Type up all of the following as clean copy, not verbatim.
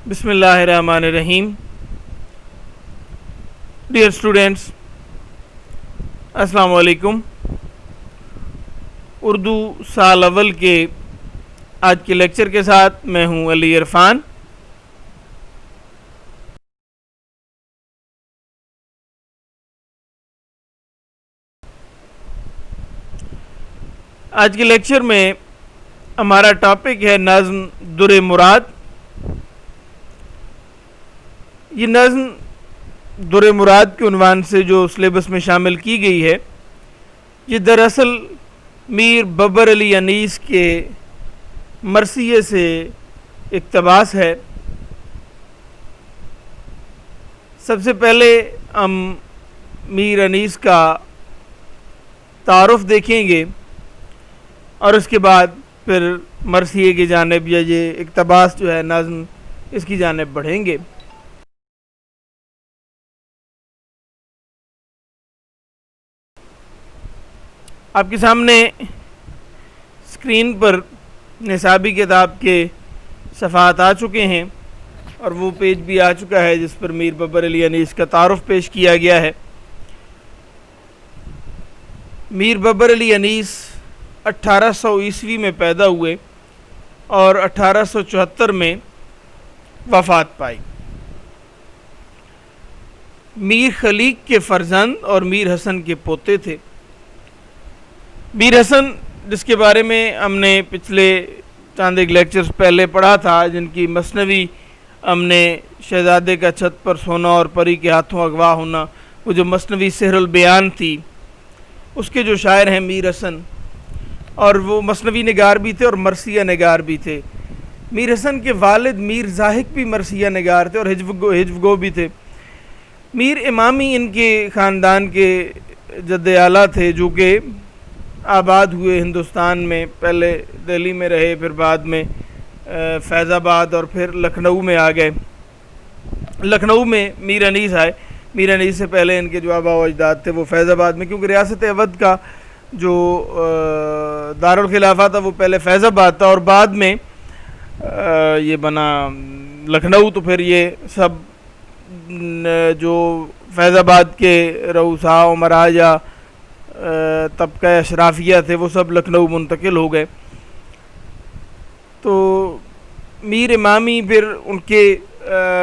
بسم اللہ الرحمن الرحیم. ڈیئر اسٹوڈینٹس، السلام علیکم. اردو سال اول کے آج کے لیکچر کے ساتھ میں ہوں علی عرفان. آج کے لیکچر میں ہمارا ٹاپک ہے نظم در مراد. یہ نظم در مراد کے عنوان سے جو سلیبس میں شامل کی گئی ہے، یہ دراصل میر ببر علی انیس کے مرثیے سے اقتباس ہے. سب سے پہلے ہم میر انیس کا تعارف دیکھیں گے اور اس کے بعد پھر مرثیے کی جانب یا یہ اقتباس جو ہے نظم اس کی جانب بڑھیں گے. آپ کے سامنے اسکرین پر نصابی کتاب کے صفحات آ چکے ہیں اور وہ پیج بھی آ چکا ہے جس پر میر ببر علی انیس کا تعارف پیش کیا گیا ہے. میر ببر علی انیس 1800 عیسوی میں پیدا ہوئے اور 1874 میں وفات پائی. میر خلیق کے فرزند اور میر حسن کے پوتے تھے. میر حسن، جس کے بارے میں ہم نے پچھلے چند ایک لیکچرز پہلے پڑھا تھا، جن کی مثنوی ہم نے شہزادے کا چھت پر سونا اور پری کے ہاتھوں اغوا ہونا، وہ جو مثنوی سحر البیان تھی، اس کے جو شاعر ہیں میر حسن، اور وہ مثنوی نگار بھی تھے اور مرثیہ نگار بھی تھے. میر حسن کے والد میر زاہد بھی مرثیہ نگار تھے اور ہجو گو بھی تھے. میر امامی ان کے خاندان کے جد اعلیٰ تھے، جو کہ آباد ہوئے ہندوستان میں. پہلے دہلی میں رہے، پھر بعد میں فیض آباد اور پھر لکھنؤ میں آ گئے. لکھنؤ میں میر انیس آئے. میر انیس سے پہلے ان کے جو آباء و اجداد تھے وہ فیض آباد میں، کیونکہ ریاست اودھ کا جو دارالخلافہ تھا وہ پہلے فیض آباد تھا اور بعد میں یہ بنا لکھنؤ. تو پھر یہ سب جو فیض آباد کے رؤساء و مراجع طبقہ اشرافیہ تھے وہ سب لکھنؤ منتقل ہو گئے. تو میر امامی پھر ان کے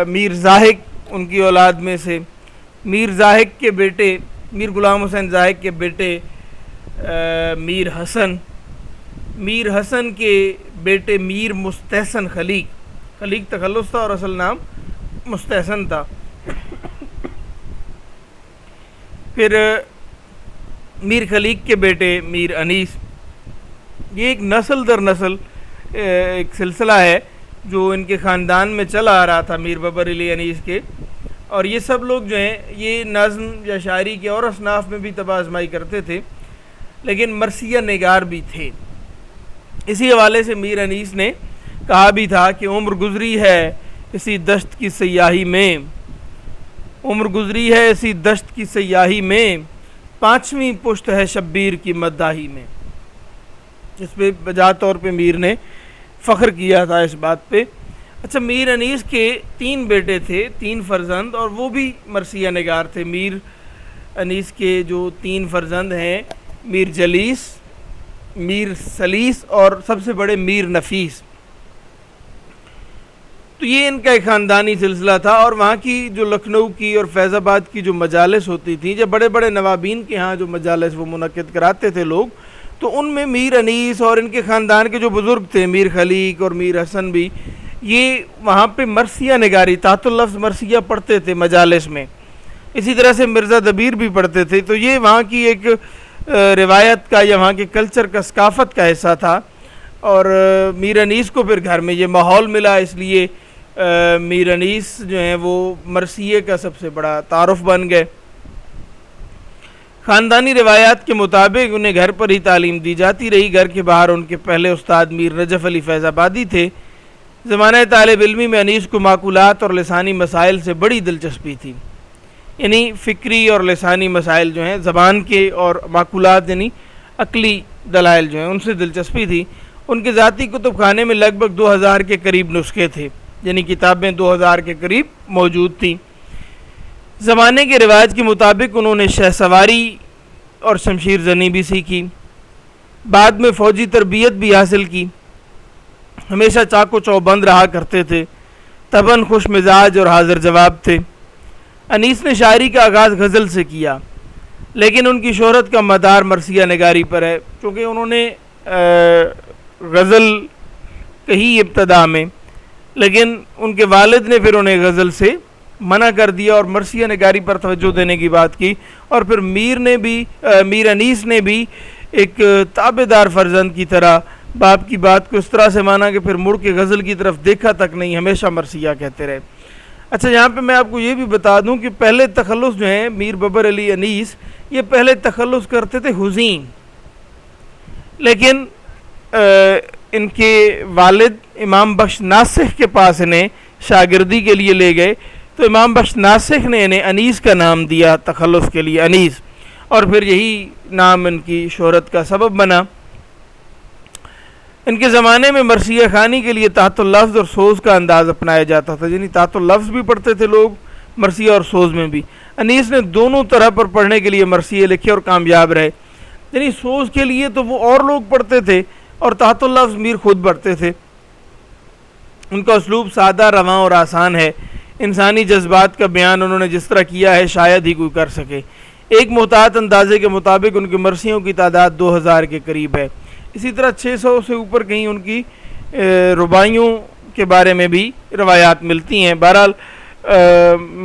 میر زاہد ان کی اولاد میں سے، میر زاہد کے بیٹے میر غلام حسین زاہد کے بیٹے میر حسن کے بیٹے میر مستحسن خلیق تخلص تھا اور اصل نام مستحسن تھا. پھر میر خلیق کے بیٹے میر انیس. یہ ایک نسل در نسل ایک سلسلہ ہے جو ان کے خاندان میں چلا آ رہا تھا میر ببر علی انیس کے. اور یہ سب لوگ جو ہیں یہ نظم یا شاعری کے اور اصناف میں بھی طبع آزمائی کرتے تھے، لیکن مرثیہ نگار بھی تھے. اسی حوالے سے میر انیس نے کہا بھی تھا کہ عمر گزری ہے اسی دشت کی سیاہی میں، عمر گزری ہے اسی دشت کی سیاہی میں، پانچویں پشت ہے شبیر کی مداحی میں. اس پہ بجا طور پہ میر نے فخر کیا تھا اس بات پہ. اچھا، میر انیس کے 3 بیٹے تھے، 3 فرزند، اور وہ بھی مرثیہ نگار تھے. میر انیس کے جو 3 فرزند ہیں، میر جلیس، میر سلیس اور سب سے بڑے میر نفیس. تو یہ ان کا ایک خاندانی سلسلہ تھا. اور وہاں کی جو لکھنؤ کی اور فیض آباد کی جو مجالس ہوتی تھیں، جب بڑے بڑے نوابین کے ہاں جو مجالس وہ منعقد کراتے تھے لوگ، تو ان میں میر انیس اور ان کے خاندان کے جو بزرگ تھے میر خلیق اور میر حسن بھی، یہ وہاں پہ مرثیہ نگاری تحت اللفظ مرثیہ پڑھتے تھے مجالس میں. اسی طرح سے مرزا دبیر بھی پڑھتے تھے. تو یہ وہاں کی ایک روایت کا یا وہاں کے کلچر کا ثقافت کا حصہ تھا. اور میر انیس کو پھر گھر میں یہ ماحول ملا، اس لیے میر انیس جو ہیں وہ مرثیے کا سب سے بڑا تعارف بن گئے. خاندانی روایات کے مطابق انہیں گھر پر ہی تعلیم دی جاتی رہی. گھر کے باہر ان کے پہلے استاد میر نجف علی فیض آبادی تھے. زمانہ طالب علمی میں انیس کو معقولات اور لسانی مسائل سے بڑی دلچسپی تھی. یعنی فکری اور لسانی مسائل جو ہیں، زبان کے اور معقولات یعنی عقلی دلائل جو ہیں ان سے دلچسپی تھی. ان کے ذاتی کتب خانے میں لگ بھگ 2000 کے قریب نسخے تھے. یعنی کتابیں 2000 کے قریب موجود تھیں۔ زمانے کے رواج کے مطابق انہوں نے شہ سواری اور شمشیر زنی بھی سیکھی، بعد میں فوجی تربیت بھی حاصل کی، ہمیشہ چاق و چوبند رہا کرتے تھے، طبعاً خوش مزاج اور حاضر جواب تھے۔ انیس نے شاعری کا آغاز غزل سے کیا، لیکن ان کی شہرت کا مدار مرثیہ نگاری پر ہے، کیونکہ انہوں نے غزل کہی ابتدا میں، لیکن ان کے والد نے پھر انہیں غزل سے منع کر دیا اور مرثیہ نگاری پر توجہ دینے کی بات کی، اور پھر میر انیس نے بھی ایک تابع دار فرزند کی طرح باپ کی بات کو اس طرح سے مانا کہ پھر مڑ کے غزل کی طرف دیکھا تک نہیں، ہمیشہ مرثیہ کہتے رہے۔ اچھا، یہاں پہ میں آپ کو یہ بھی بتا دوں کہ پہلے تخلص جو ہیں میر ببر علی انیس، یہ پہلے تخلص کرتے تھے حزین، لیکن ان کے والد امام بخش ناسخ کے پاس انہیں شاگردی کے لیے لے گئے، تو امام بخش ناسخ نے انہیں انیس کا نام دیا تخلص کے لیے، انیس، اور پھر یہی نام ان کی شہرت کا سبب بنا۔ ان کے زمانے میں مرثیہ خوانی کے لیے تحت اللفظ اور سوز کا انداز اپنایا جاتا تھا، یعنی تحت اللفظ بھی پڑھتے تھے لوگ مرثیہ اور سوز میں بھی۔ انیس نے دونوں طرح پر پڑھنے کے لیے مرثیے لکھے اور کامیاب رہے، یعنی سوز کے لیے تو وہ اور لوگ پڑھتے تھے اور تحت اللفظ میر خود پڑھتے تھے۔ ان کا اسلوب سادہ، رواں اور آسان ہے، انسانی جذبات کا بیان انہوں نے جس طرح کیا ہے شاید ہی کوئی کر سکے۔ ایک محتاط اندازے کے مطابق ان کی مرثیوں کی تعداد 2000 کے قریب ہے، اسی طرح 600 سے اوپر کہیں ان کی رباعیوں کے بارے میں بھی روایات ملتی ہیں۔ بہرحال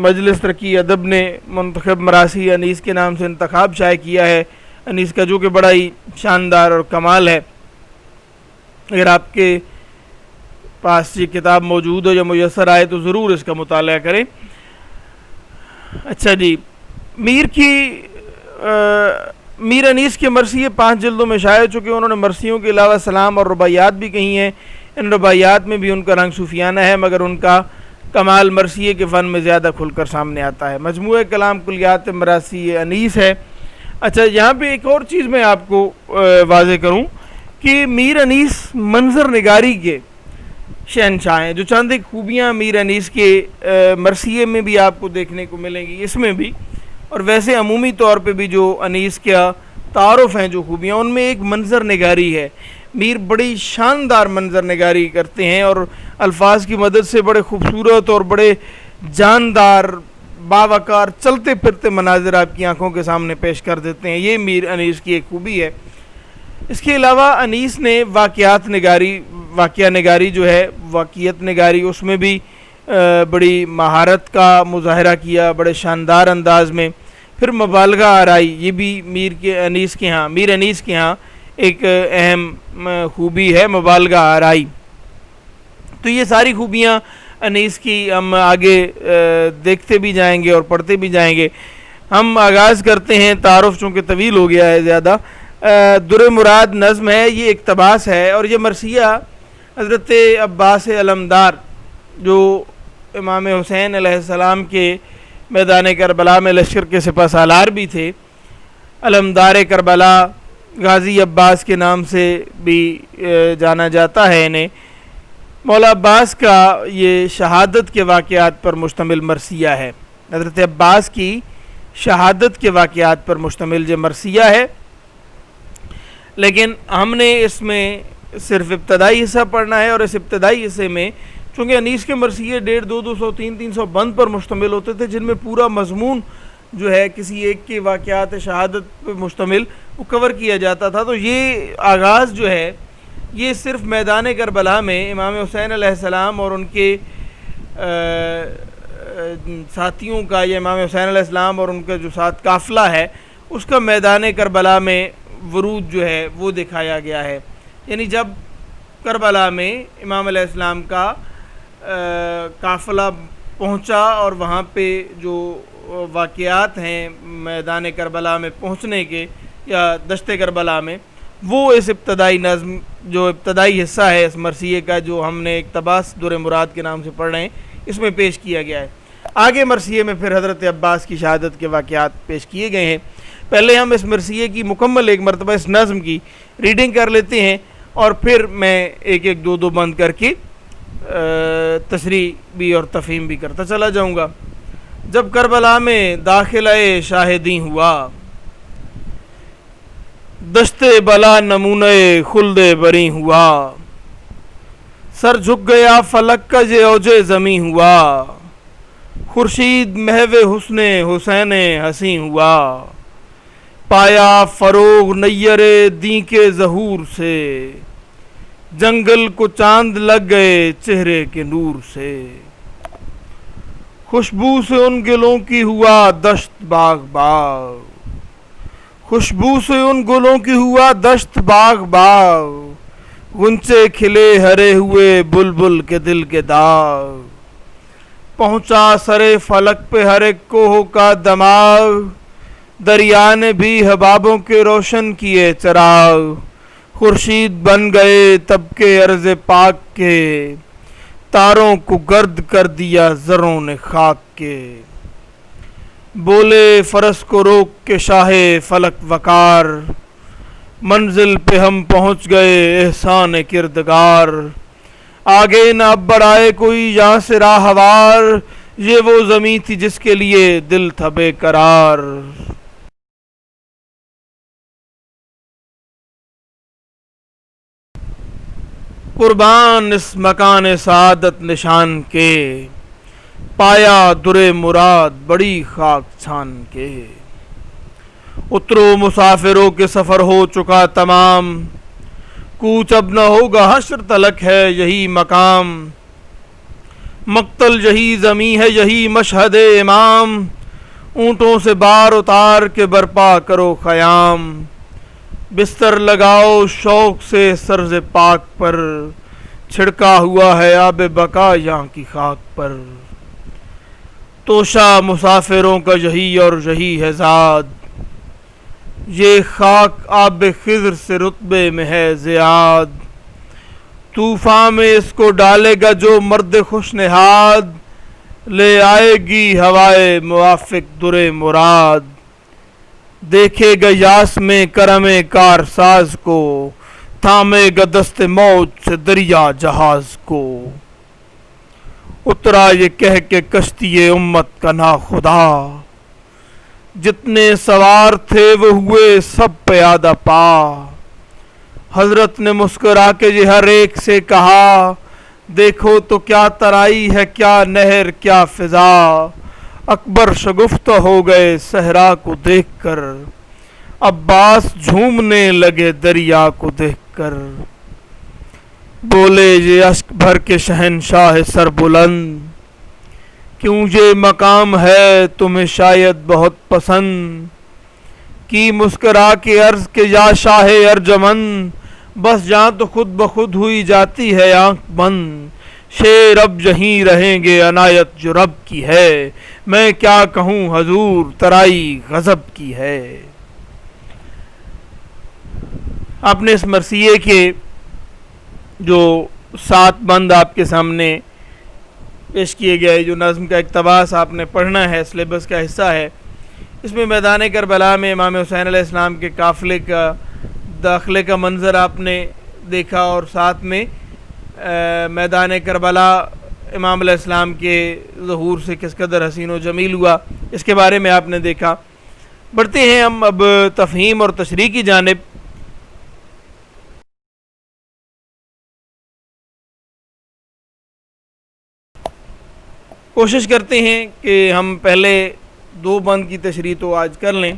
مجلس ترقی ادب نے منتخب مراثی انیس کے نام سے انتخاب شائع کیا ہے انیس کا، جو کہ بڑا ہی شاندار اور کمال ہے۔ اگر آپ کے پاس یہ کتاب موجود ہو یا میسر آئے تو ضرور اس کا مطالعہ کریں۔ اچھا جی، میر انیس کے مرثیے 5 جلدوں میں شائع ہو چکے۔ انہوں نے مرثیوں کے علاوہ سلام اور رباعیات بھی کہی ہیں، ان رباعیات میں بھی ان کا رنگ صوفیانہ ہے، مگر ان کا کمال مرثیے کے فن میں زیادہ کھل کر سامنے آتا ہے۔ مجموعہ کلام کلیات مراثی انیس ہے۔ اچھا، یہاں پہ ایک اور چیز میں آپ کو واضح کروں کہ میر انیس منظر نگاری کے شہنشاہ ہیں، جو چند ایک خوبیاں میر انیس کے مرثیے میں بھی آپ کو دیکھنے کو ملیں گی، اس میں بھی، اور ویسے عمومی طور پہ بھی جو انیس کا تعارف ہیں جو خوبیاں، ان میں ایک منظر نگاری ہے۔ میر بڑی شاندار منظر نگاری کرتے ہیں اور الفاظ کی مدد سے بڑے خوبصورت اور بڑے جاندار باوقار چلتے پھرتے مناظر آپ کی آنکھوں کے سامنے پیش کر دیتے ہیں، یہ میر انیس کی ایک خوبی ہے۔ اس کے علاوہ انیس نے واقعہ نگاری جو ہے، واقعیت نگاری، اس میں بھی بڑی مہارت کا مظاہرہ کیا، بڑے شاندار انداز میں۔ پھر مبالغہ آرائی، یہ بھی میر انیس کے ہاں ایک اہم خوبی ہے، مبالغہ آرائی۔ تو یہ ساری خوبیاں انیس کی ہم آگے دیکھتے بھی جائیں گے اور پڑھتے بھی جائیں گے۔ ہم آغاز کرتے ہیں، تعارف چونکہ طویل ہو گیا ہے زیادہ۔ در مراد نظم ہے، یہ اقتباس ہے، اور یہ مرثیہ حضرت عباس علمدار، جو امام حسین علیہ السلام کے میدان کربلا میں لشکر کے سپہ سالار بھی تھے، علمدار کربلا، غازی عباس کے نام سے بھی جانا جاتا ہے انہیں۔ مولا عباس کا یہ شہادت کے واقعات پر مشتمل مرثیہ ہے، حضرت عباس کی شہادت کے واقعات پر مشتمل یہ مرثیہ ہے، لیکن ہم نے اس میں صرف ابتدائی حصہ پڑھنا ہے، اور اس ابتدائی حصے میں چونکہ انیس کے مرثیے 150، 200، 300 بند پر مشتمل ہوتے تھے، جن میں پورا مضمون جو ہے کسی ایک کے واقعات شہادت پر مشتمل وہ کور کیا جاتا تھا، تو یہ آغاز جو ہے یہ صرف میدان کربلا میں امام حسین علیہ السلام اور ان کے ساتھیوں کا، یا امام حسین علیہ السلام اور ان کا جو ساتھ قافلہ ہے اس کا میدان کربلا میں ورود جو ہے وہ دکھایا گیا ہے۔ یعنی جب کربلا میں امام علیہ السلام کا قافلہ پہنچا اور وہاں پہ جو واقعات ہیں میدان کربلا میں پہنچنے کے یا دشت کربلا میں، وہ اس ابتدائی نظم، جو ابتدائی حصہ ہے اس مرثیے کا، جو ہم نے اقتباس در مراد کے نام سے پڑھ رہے ہیں، اس میں پیش کیا گیا ہے۔ آگے مرثیے میں پھر حضرت عباس کی شہادت کے واقعات پیش کیے گئے ہیں۔ پہلے ہم اس مرثیے کی مکمل ایک مرتبہ اس نظم کی ریڈنگ کر لیتے ہیں، اور پھر میں ایک ایک دو بند کر کے تشریح بھی اور تفہیم بھی کرتا چلا جاؤں گا. جب کربلا میں داخلہ شاہدی ہوا، دشت بلا نمونہ خلد بری ہوا، سر جھک گیا فلک کا یہ اوج زمیں ہوا، خورشید محو حسن حسین حسیں ہوا، پایا فروغ نیر دیں کے ظہور سے، جنگل کو چاند لگ گئے چہرے کے نور سے، خوشبو سے ان گلوں کی ہوا دشت باغ باغ، خوشبو سے ان گلوں کی ہوا دشت باغ باغ، غنچے کھلے ہرے ہوئے بلبل کے دل کے داغ، پہنچا سرے فلک پہ ہر ایک کوہ کا دماغ، دریا نے بھی حبابوں کے روشن کیے چراغ، خورشید بن گئے تب کے عرض پاک کے، تاروں کو گرد کر دیا زروں نے خاک کے، بولے فرس کو روک کے شاہ فلک وقار، منزل پہ ہم پہنچ گئے احسان کردگار، آگے نہ اب بڑھائے کوئی یہاں سے راہوار، یہ وہ زمیں تھی جس کے لیے دل تھا بے قرار، قربان اس مکان سعادت نشان کے، پایا در مراد بڑی خاک چھان کے، اترو مسافروں کے سفر ہو چکا تمام، کوچ اب نہ ہوگا حشر تلک ہے یہی مقام، مقتل یہی زمیں ہے یہی مشہد امام، اونٹوں سے بار اتار کے برپا کرو خیام، بستر لگاؤ شوق سے سرز پاک پر، چھڑکا ہوا ہے آب بقا یہاں کی خاک پر، توشہ مسافروں کا یہی اور یہی ہے زاد، یہ خاک آب خضر سے رتبے میں ہے زیاد، طوفان میں اس کو ڈالے گا جو مرد خوش نہاد، لے آئے گی ہوائے موافق در مراد، دیکھے گا یاس میں کرم کار ساز کو، تھامے گا دست موج سے دریا جہاز کو، اترا یہ کہہ کے کشتی امت کا ناخدا، جتنے سوار تھے وہ ہوئے سب پیادہ پا، حضرت نے مسکرا کے یہ ہر ایک سے کہا، دیکھو تو کیا ترائی ہے کیا نہر کیا فضا، اکبر شگفتہ ہو گئے صحرا کو دیکھ کر، عباس جھومنے لگے دریا کو دیکھ کر، بولے یہ اشک بھر کے شہنشاہ سر بلند، کیوں یہ مقام ہے تمہیں شاید بہت پسند، کی مسکرا کے عرض کے یا شاہ ارجمند، بس جہاں تو خود بخود ہوئی جاتی ہے آنکھ بند، شیر اب یہیں رہیں گے عنایت جو رب کی ہے، میں کیا کہوں حضور ترائی غضب کی ہے۔ آپ نے اس مرثیے کے جو 7 بند آپ کے سامنے پیش کیے گئے، جو نظم کا اقتباس آپ نے پڑھنا ہے، سلیبس کا حصہ ہے، اس میں میدان کربلا میں امام حسین علیہ السلام کے قافلے کا داخلے کا منظر آپ نے دیکھا، اور ساتھ میں میدان کربلا امام علیہ السلام کے ظہور سے کس قدر حسین و جمیل ہوا، اس کے بارے میں آپ نے دیکھا۔ بڑھتے ہیں ہم اب تفہیم اور تشریح کی جانب۔ کوشش کرتے ہیں کہ ہم پہلے 2 بند کی تشریح تو آج کر لیں،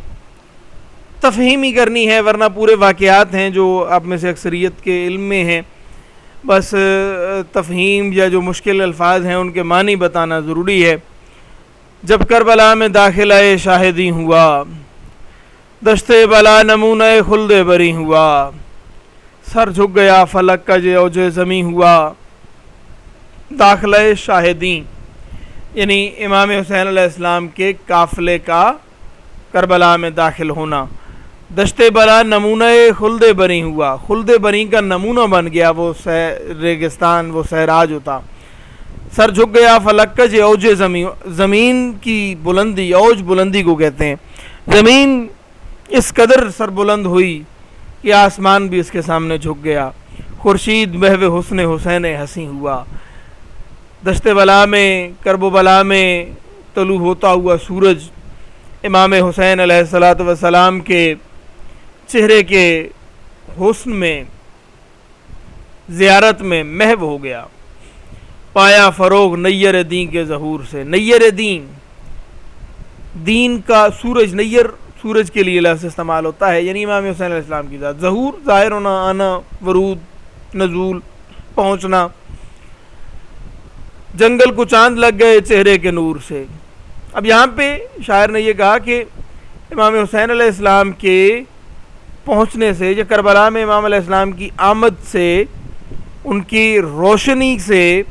تفہیم ہی کرنی ہے ورنہ پورے واقعات ہیں جو آپ میں سے اکثریت کے علم میں ہیں، بس تفہیم یا جو مشکل الفاظ ہیں ان کے معنی بتانا ضروری ہے۔ جب کربلا میں داخلہ شاہدی ہوا، دشت بلا نمونہ خلد بری ہوا، سر جھک گیا فلک کا یہ اوج زمیں ہوا۔ داخلہ شاہدی یعنی امام حسین علیہ السلام کے قافلے کا کربلا میں داخل ہونا۔ دشت بلا نمونہ خلد بری ہوا، خلد بری کا نمونہ بن گیا وہ ریگستان، وہ صحرا جو تھا۔ سر جھک گیا فلک کا یہ اوج زمین، زمین کی بلندی، اوج بلندی کو کہتے ہیں۔ زمین اس قدر سر بلند ہوئی کہ آسمان بھی اس کے سامنے جھک گیا۔ خورشید محو حسن حسین حسیں ہوا، دشت بلا میں، کرب و بلا میں طلوع ہوتا ہوا سورج امام حسین علیہ الصلوۃ والسلام کے چہرے کے حسن میں، زیارت میں محو ہو گیا۔ پایا فروغ نیر دین کے ظہور سے۔ نیر دین، دین کا سورج، نیر سورج کے لیے لفظ استعمال ہوتا ہے، یعنی امام حسین علیہ السلام کی ذات۔ ظہور ظاہر ہونا، آنا، ورود، نزول، پہنچنا۔ جنگل کو چاند لگ گئے چہرے کے نور سے۔ اب یہاں پہ شاعر نے یہ کہا کہ امام حسین علیہ السلام کے پہنچنے سے، یا کربلا میں امام علیہ السلام کی آمد سے، ان کی روشنی سے،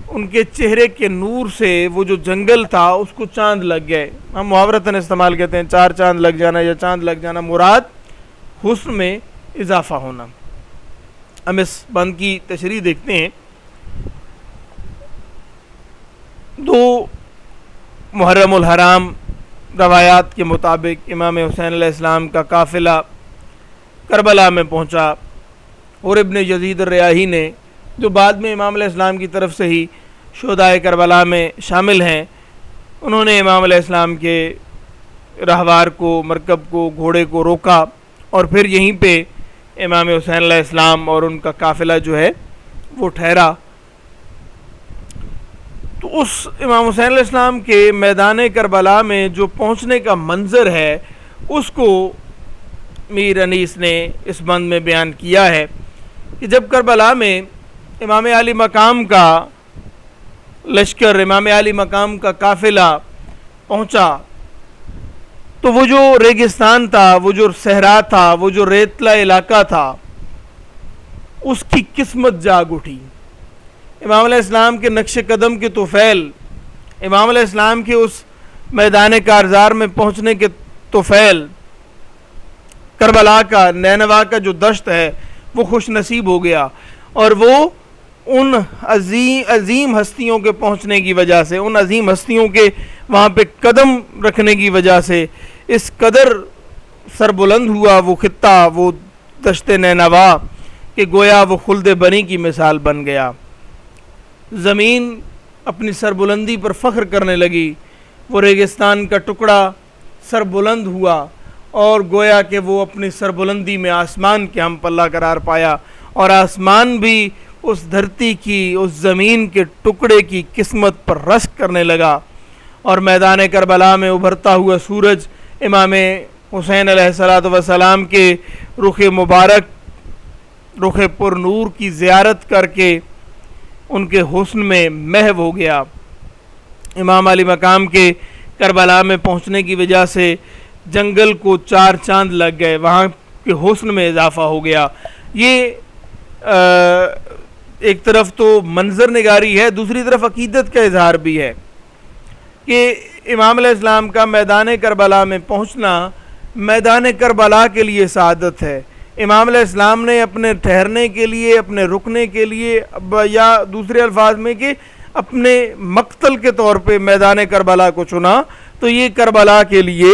ان کے چہرے کے نور سے وہ جو جنگل تھا اس کو چاند لگ گئے۔ ہم محاورتاً استعمال کرتے ہیں چار چاند لگ جانا یا چاند لگ جانا، مراد حسن میں اضافہ ہونا۔ ہم اس بند کی تشریح دیکھتے ہیں۔ دو محرم الحرام روایات کے مطابق امام حسین علیہ السلام کا قافلہ کربلا میں پہنچا، اور ابن یزید الریاحی نے، جو بعد میں امام علیہ السلام کی طرف سے ہی شہدائے کربلا میں شامل ہیں، انہوں نے امام علیہ السلام کے رہوار کو، مرکب کو، گھوڑے کو روکا، اور پھر یہیں پہ امام حسین علیہ السلام اور ان کا قافلہ جو ہے وہ ٹھہرا۔ تو اس امام حسین علیہ السلام کے میدان کربلا میں جو پہنچنے کا منظر ہے، اس کو میر انیس نے اس بند میں بیان کیا ہے کہ جب کربلا میں امام علی مقام کا لشکر، امام علی مقام کا قافلہ پہنچا، تو وہ جو ریگستان تھا، وہ جو صحرا تھا، وہ جو ریتلا علاقہ تھا، اس کی قسمت جاگ اٹھی۔ امام علیہ السلام کے نقش قدم کے طفیل، امام علیہ السلام کے اس میدان کارزار میں پہنچنے کے طفیل، کربلا کا، نینوا کا جو دشت ہے وہ خوش نصیب ہو گیا، اور وہ ان عظیم ہستیوں کے پہنچنے کی وجہ سے، ان عظیم ہستیوں کے وہاں پہ قدم رکھنے کی وجہ سے اس قدر سربلند ہوا وہ خطہ، وہ دشت نینوا، کہ گویا وہ خلد بنی کی مثال بن گیا۔ زمین اپنی سربلندی پر فخر کرنے لگی، وہ ریگستان کا ٹکڑا سربلند ہوا، اور گویا کہ وہ اپنی سربلندی میں آسمان کے ہم پلہ قرار پایا، اور آسمان بھی اس دھرتی کی، اس زمین کے ٹکڑے کی قسمت پر رشک کرنے لگا، اور میدان کربلا میں ابھرتا ہوا سورج امام حسین علیہ السلام کے رخ مبارک، رخ پر نور کی زیارت کر کے ان کے حسن میں محو ہو گیا۔ امام علی مقام کے کربلا میں پہنچنے کی وجہ سے جنگل کو چار چاند لگ گئے، وہاں کے حسن میں اضافہ ہو گیا۔ یہ ایک طرف تو منظر نگاری ہے، دوسری طرف عقیدت کا اظہار بھی ہے کہ امام علیہ السلام کا میدان کربلا میں پہنچنا میدان کربلا کے لیے سعادت ہے۔ امام علیہ السلام نے اپنے ٹھہرنے کے لیے، اپنے رکنے کے لیے، یا دوسرے الفاظ میں کہ اپنے مقتل کے طور پہ میدان کربلا کو چنا، تو یہ کربلا کے لیے،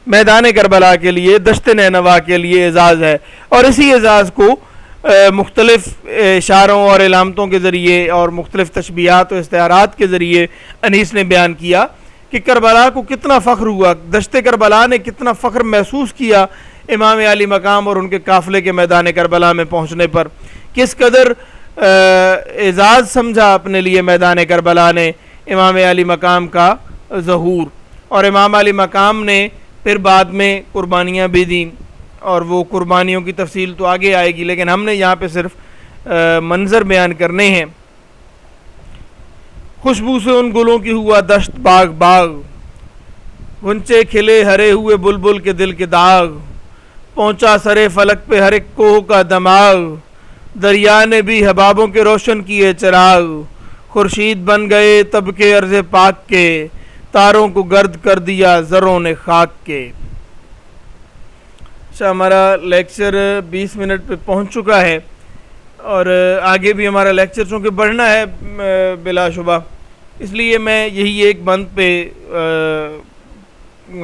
میدان کربلا کے لیے، دشت نینوا کے لیے اعزاز ہے، اور اسی اعزاز کو مختلف اشاروں اور علامتوں کے ذریعے اور مختلف تشبیہات و استعارات کے ذریعے انیس نے بیان کیا کہ کربلا کو کتنا فخر ہوا، دشت کربلا نے کتنا فخر محسوس کیا امام علی مقام اور ان کے قافلے کے میدان کربلا میں پہنچنے پر، کس قدر اعزاز سمجھا اپنے لیے میدان کربلا نے امام علی مقام کا ظہور۔ اور امام علی مقام نے پھر بعد میں قربانیاں بھی دیں، اور وہ قربانیوں کی تفصیل تو آگے آئے گی، لیکن ہم نے یہاں پہ صرف منظر بیان کرنے ہیں۔ خوشبو سے ان گلوں کی ہوا دشت باغ باغ، غنچے کھلے ہرے ہوئے بلبل کے دل کے داغ، پہنچا سرے فلک پہ ہر ایک کوہ کا دماغ، دریا نے بھی حبابوں کے روشن کیے چراغ، خورشید بن گئے تب کے عرض پاک کے، تاروں کو گرد کر دیا زروں نے خاک کے۔ اچھا، ہمارا لیکچر 20 منٹ پہ پہنچ چکا ہے، اور آگے بھی ہمارا لیکچر چونکہ بڑھنا ہے بلا شبہ، اس لیے میں یہی ایک بند پہ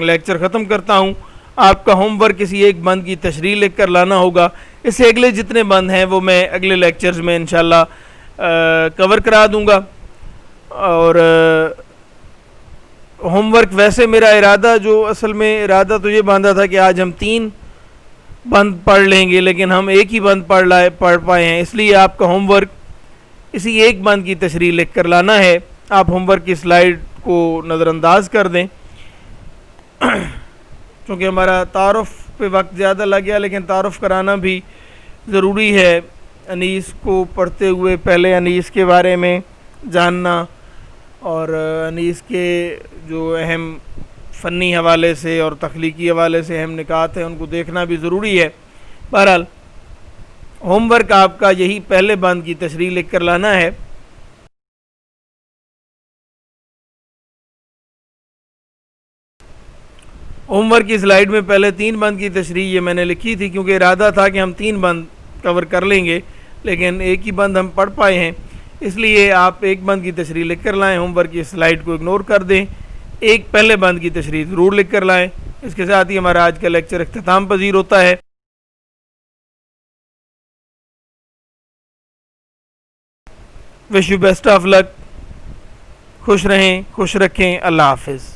لیکچر ختم کرتا ہوں۔ آپ کا ہوم ورک کسی ایک بند کی تشریح لکھ کر لانا ہوگا، اس سے اگلے جتنے بند ہیں وہ میں اگلے لیکچرز میں انشاءاللہ کور کرا دوں گا. اور ہوم ورک ویسے میرا ارادہ جو اصل میں ارادہ تو یہ باندھا تھا کہ آج ہم 3 بند پڑھ لیں گے, لیکن ہم ایک ہی بند پڑھ پائے ہیں. اس لیے آپ کا ہوم ورک اسی ایک بند کی تشریح لکھ کر لانا ہے. آپ ہوم ورک کی سلائیڈ کو نظر انداز کر دیں چونکہ ہمارا تعارف پہ وقت زیادہ لگ گیا, لیکن تعارف کرانا بھی ضروری ہے. انیس کو پڑھتے ہوئے پہلے انیس کے بارے میں جاننا اور انیس کے جو اہم فنی حوالے سے اور تخلیقی حوالے سے اہم نکات ہیں ان کو دیکھنا بھی ضروری ہے. بہرحال ہوم ورک آپ کا یہی پہلے بند کی تشریح لکھ کر لانا ہے. ہوم ورک کی سلائیڈ میں پہلے 3 بند کی تشریح یہ میں نے لکھی تھی کیونکہ ارادہ تھا کہ ہم 3 بند کور کر لیں گے, لیکن ایک ہی بند ہم پڑھ پائے ہیں. اس لیے آپ ایک بند کی تشریح لکھ کر لائیں, ہوم ورک کی سلائیڈ کو اگنور کر دیں, ایک پہلے بند کی تشریح ضرور لکھ کر لائیں. اس کے ساتھ ہی ہمارا آج کا لیکچر اختتام پذیر ہوتا ہے. وش یو بیسٹ آف لک. خوش رہیں, خوش رکھیں. اللہ حافظ.